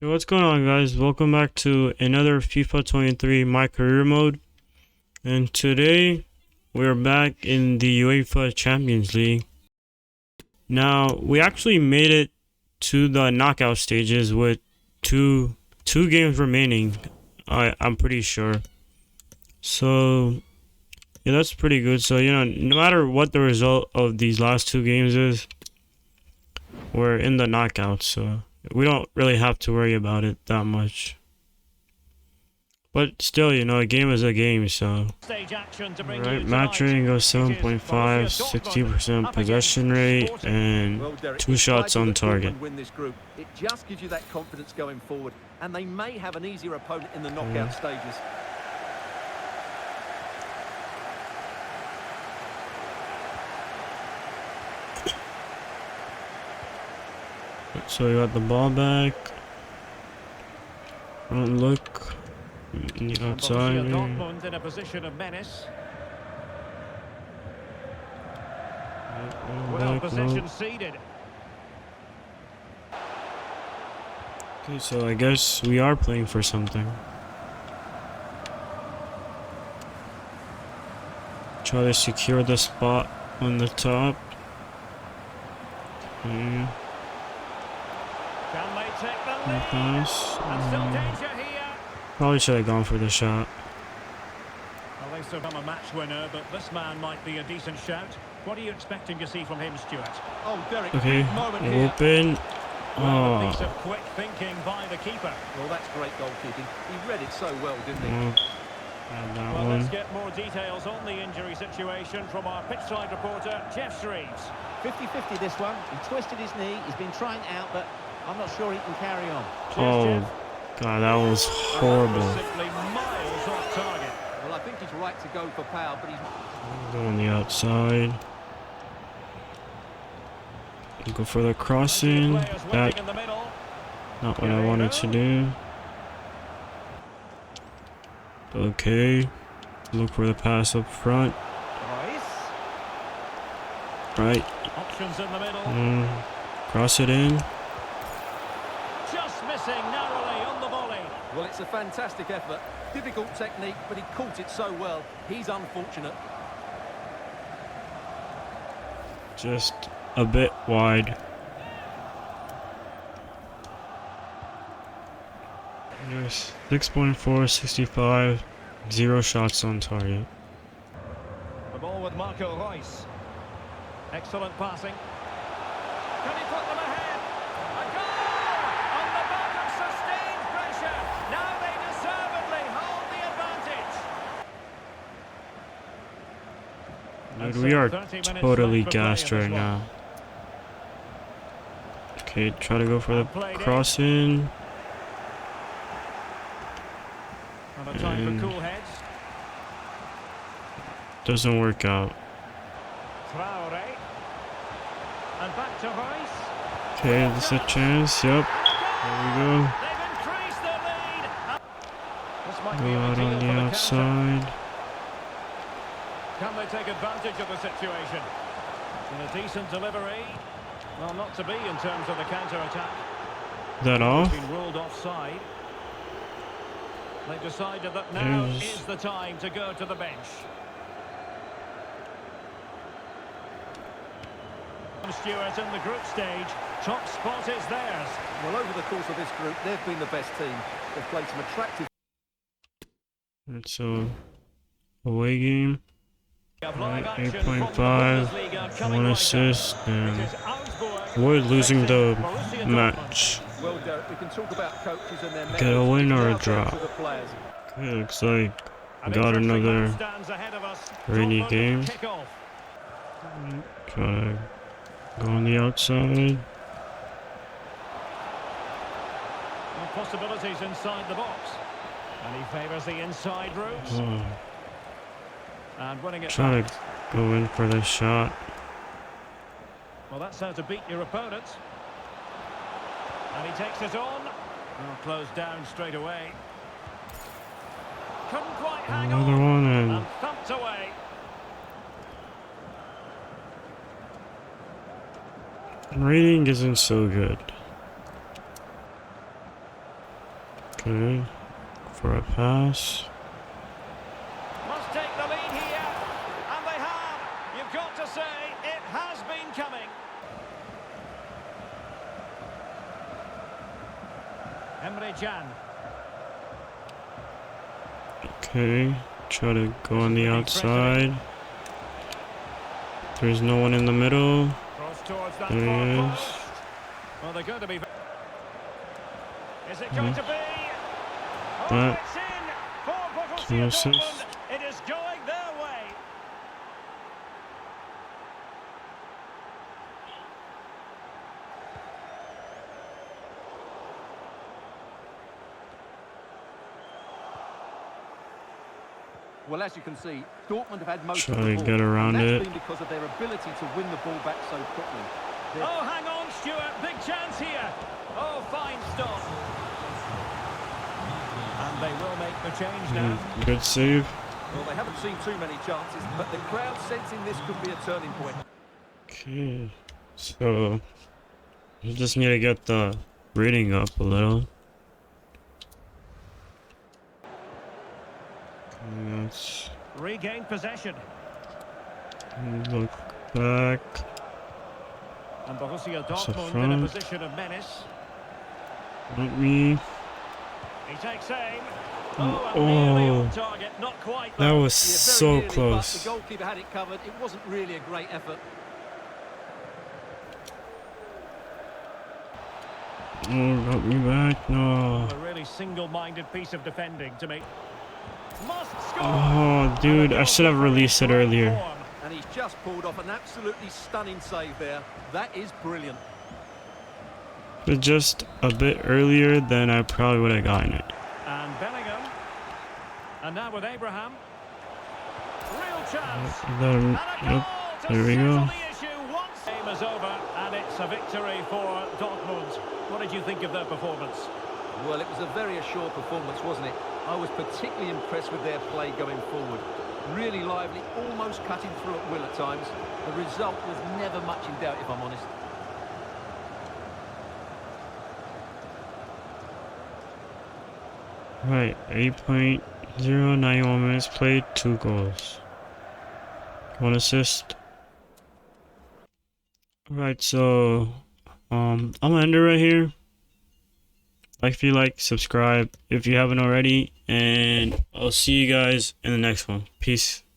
Hey, what's going on, guys? Welcome back to another FIFA 23 My Career Mode. And today we're back in the UEFA Champions League. Now, we actually made it to the knockout stages with two games remaining. I'm pretty sure. So yeah, that's pretty good. So no matter what the result of these last two games is, we're in the knockouts. So we don't really have to worry about it that much. But still, a game is a game, so. Alright, match rating goes 7.5, 60% possession rate, and 2 shots on target. It just gives you that confidence going forward, and they may have an easier opponent in the knockout stages. So you got the ball back. Front look. Outside. Dortmund in a position of menace. Well, possession ceded. Okay, so I guess we are playing for something. Try to secure the spot on the top. Okay. Can they take the lead? Pass. And still danger here. Probably should have gone for the shot. Well, they still become a match winner, but this man might be a decent shout. What are you expecting to see from him, Stuart? Oh, Derek, Okay, moment here. open. Well, a piece of quick thinking by the keeper. Well, that's great goalkeeping. He read it so well, didn't he? Had that Well, one. let's get more details on the injury situation from our pitchside reporter, Jeff Shreves. 50-50 this one. He twisted his knee. He's been trying out, but I'm not sure he can carry on. Oh, God, that was horrible. Simply miles off target. Well, I think he's right to go for power, but he's... Go on the outside. Go for the crossing. That, In the middle. not what I wanted to do. Okay. Look for the pass up front. Right. Options in the middle. Cross it in. Just missing narrowly on the volley. Well, it's a fantastic effort. Difficult technique, but he caught it so well. He's unfortunate. Just a bit wide. Yes, 6.4, 65, 0 shots on target. The ball with Marco Reus. Excellent passing. Can he put them ahead? A goal! On the back of sustained pressure. Now they deservedly hold the advantage. Dude, we are 30 minutes totally left for play gassed in this right one. now. Okay, try to go for the Played in. cross in. And a time for cool heads. Doesn't work out. Traore. And back to Reus. Okay, this is a chance. Yep. There we go. They've increased their lead. This might be Go out ideal on for the counter. outside. Can they take advantage of the situation? And a decent delivery. Well, not to be in terms of the counter-attack. Is that off? Been ruled offside. They decided that now Yes. is the time to go to the bench. Stuart in the group stage. Top spot is theirs. Well, over the course of this group, they've been the best team. They've played some attractive... It's a away game. Right, Live action from the 8.5, Bundesliga coming 1 right assist, up. and It is Augsburg avoid losing the Borussia Dortmund. match. Well, Derek, we can talk about coaches and their Get a methods. win or a Now down draw. to the players. Okay, looks like An got interesting another match stands ahead of us. rainy Dortmund game. kick off. Try to go on the outside. Well, possibilities inside the box. And he favours the inside route. Oh, And winning it try back. to go in for the shot. Well, that's how to beat your opponent. And he takes it on. Well, closed down straight away. Couldn't quite hang Another on. one, And and thumped away. rating isn't so good. Okay. For a pass. Must take the lead here, and they have. You've got to say, it has been coming. Emre Can. Okay. Try to go on the outside. There's no one in the middle. Cross towards that There far he is. post. Well, they're going to be... Is it going to be... Oh, That- it's in! For Borussia Two assists. Dortmund. It is going their way. Well, as you can see, Dortmund have had most Try of to the ball. get around and that's it. been because of their ability to win the ball back so quickly. Oh, hang on, Stuart. Big chance here. Oh, fine stop. And they will make the change now. Good save. Well, they haven't seen too many chances, but the crowd sensing this could be a turning point. Okay. So we just need to get the rating up a little. Okay, let's Regain possession. look back. And Borussia That's a Dortmund in a front. position of menace. Let me. He takes aim. Oh, and nearly Oh, on target. Not quite. that though. was Yeah, very so nearly, but close. the goalkeeper had it covered. It wasn't really a great effort. Oh, got me back. No. A really single-minded piece of defending to make. Must score. Oh, dude, I should have released it earlier. And he's just pulled off an absolutely stunning save there. That is brilliant. But just a bit earlier, then I probably would have gotten it. And Bellingham. And now with Abraham. Real chance. Let him- And a goal Yep, to there we settle go. the issue once. Game is over, and it's a victory for Dortmund. What did you think of their performance? Well, it was a very assured performance, wasn't it? I was particularly impressed with their play going forward. Really lively, almost cutting through at will at times. The result was never much in doubt, if I'm honest. Right, 8.091 minutes played, 2 goals. 1 assist. Alright, so I'm gonna end it right here. Like if you like, subscribe if you haven't already, and I'll see you guys in the next one. Peace.